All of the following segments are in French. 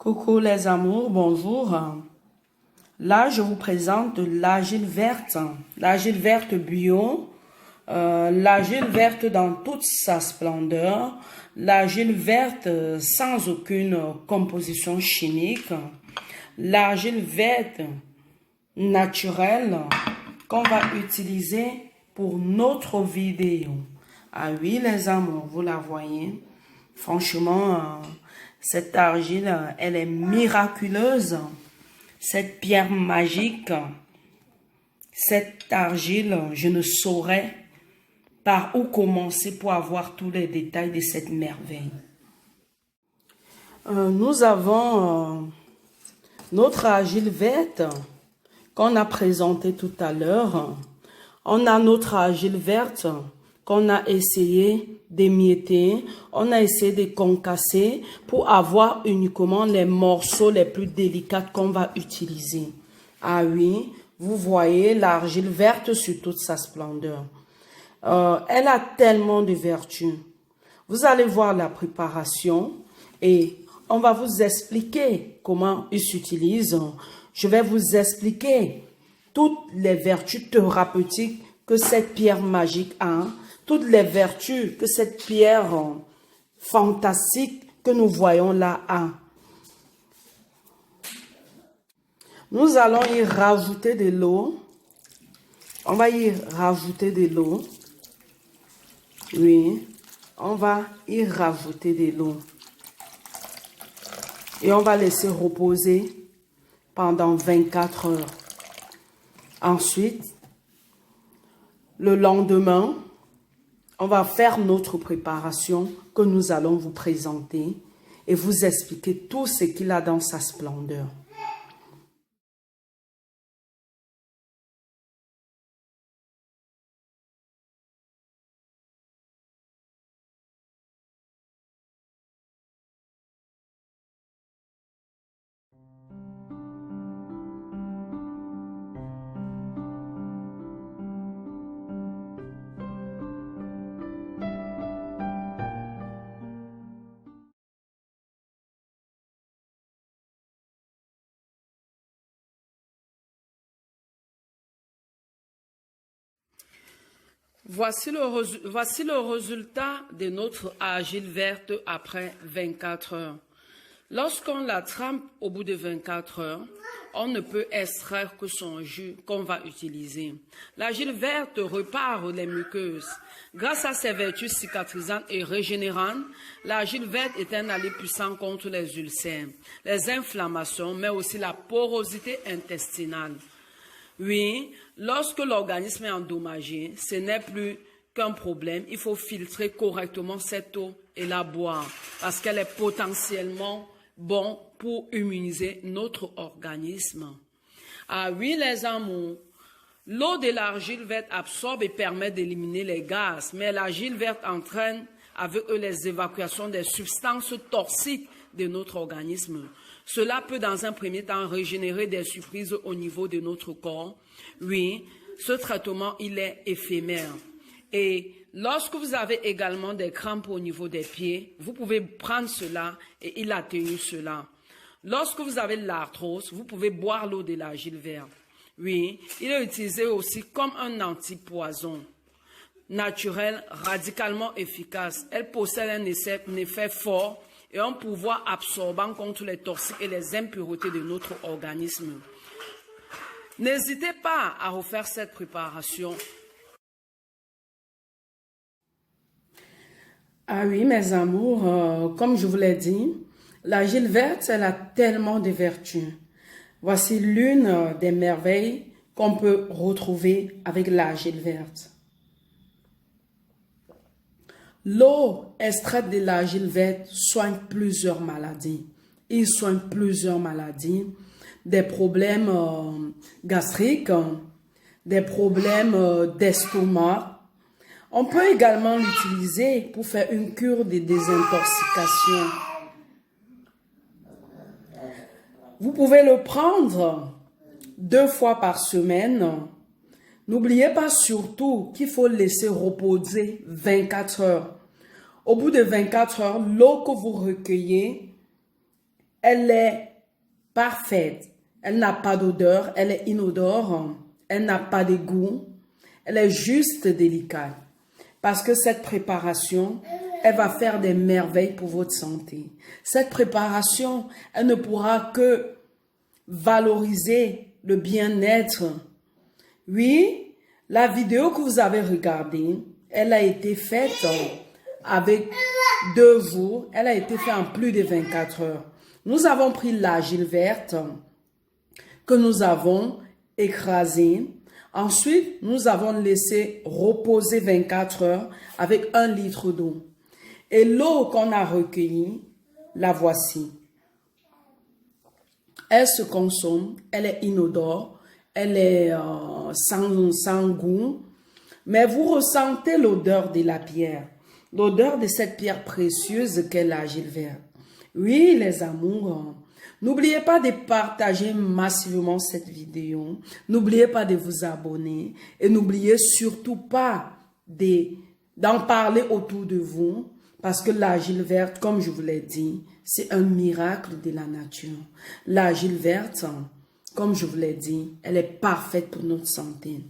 Coucou les amours, bonjour. Là, je vous présente l'argile verte. L'argile verte bio, l'argile verte dans toute sa splendeur, l'argile verte sans aucune composition chimique, l'argile verte naturelle qu'on va utiliser pour notre vidéo. Ah oui, les amours, vous la voyez. Franchement, cette argile, elle est miraculeuse. Cette pierre magique, cette argile, je ne saurais par où commencer pour avoir tous les détails de cette merveille. Nous avons notre argile verte qu'on a présentée tout à l'heure. On a notre argile verte qu'on a essayé d'émietter, on a essayé de concasser pour avoir uniquement les morceaux les plus délicats qu'on va utiliser. Ah oui, vous voyez l'argile verte sur toute sa splendeur. Elle a tellement de vertus. Vous allez voir la préparation et on va vous expliquer comment il s'utilise. Je vais vous expliquer toutes les vertus thérapeutiques que cette pierre magique a, toutes les vertus que cette pierre fantastique que nous voyons là a. Nous allons y rajouter de l'eau. On va y rajouter de l'eau. Oui, on va y rajouter de l'eau. Et on va laisser reposer pendant 24 heures. Ensuite, le lendemain, on va faire notre préparation que nous allons vous présenter et vous expliquer tout ce qu'il a dans sa splendeur. Voici le résultat de notre argile verte après 24 heures. Lorsqu'on la trempe au bout de 24 heures, on ne peut extraire que son jus qu'on va utiliser. L'argile verte repart les muqueuses. Grâce à ses vertus cicatrisantes et régénérantes, l'argile verte est un allié puissant contre les ulcères, les inflammations, mais aussi la porosité intestinale. Oui, lorsque l'organisme est endommagé, ce n'est plus qu'un problème. Il faut filtrer correctement cette eau et la boire parce qu'elle est potentiellement bonne pour immuniser notre organisme. Ah oui, les amours, l'eau de l'argile verte absorbe et permet d'éliminer les gaz, mais l'argile verte entraîne avec eux les évacuations des substances toxiques de notre organisme. Cela peut dans un premier temps régénérer des surprises au niveau de notre corps. Oui, ce traitement, il est éphémère. Et lorsque vous avez également des crampes au niveau des pieds, vous pouvez prendre cela et il atténue cela. Lorsque vous avez l'arthrose, vous pouvez boire l'eau de l'argile verte. Oui, il est utilisé aussi comme un antipoison naturel, radicalement efficace. Elle possède un effet fort et un pouvoir absorbant contre les toxiques et les impuretés de notre organisme. N'hésitez pas à refaire cette préparation. Ah oui, mes amours, comme je vous l'ai dit, l'argile verte, elle a tellement de vertus. Voici l'une des merveilles qu'on peut retrouver avec l'argile verte. L'eau extraite de l'argile verte soigne plusieurs maladies. Il soigne plusieurs maladies, des problèmes gastriques, des problèmes d'estomac. On peut également l'utiliser pour faire une cure de désintoxication. Vous pouvez le prendre 2 fois par semaine. N'oubliez pas surtout qu'il faut laisser reposer 24 heures. Au bout de 24 heures, l'eau que vous recueillez elle est parfaite. Elle n'a pas d'odeur, elle est inodore, elle n'a pas de goût, elle est juste délicate. Parce que cette préparation, elle va faire des merveilles pour votre santé. Cette préparation, elle ne pourra que valoriser le bien-être. Oui, la vidéo que vous avez regardée, elle a été faite avec de vous. Elle a été faite en plus de 24 heures. Nous avons pris l'argile verte que nous avons écrasée. Ensuite, nous avons laissé reposer 24 heures avec 1 litre d'eau. Et l'eau qu'on a recueillie, la voici. Elle se consomme, elle est inodore, elle est sans goût. Mais vous ressentez l'odeur de la pierre, l'odeur de cette pierre précieuse qu'est l'argile verte. Oui, les amours, n'oubliez pas de partager massivement cette vidéo. N'oubliez pas de vous abonner. Et n'oubliez surtout pas d'en parler autour de vous. Parce que l'argile verte, comme je vous l'ai dit, c'est un miracle de la nature. L'argile verte, comme je vous l'ai dit, elle est parfaite pour notre santé.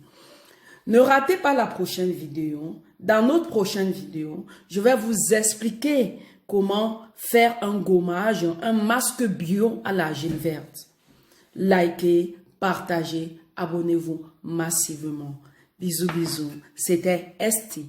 Ne ratez pas la prochaine vidéo. Dans notre prochaine vidéo, je vais vous expliquer comment faire un gommage, un masque bio à l'argile verte. Likez, partagez, abonnez-vous massivement. Bisous, bisous. C'était Esti.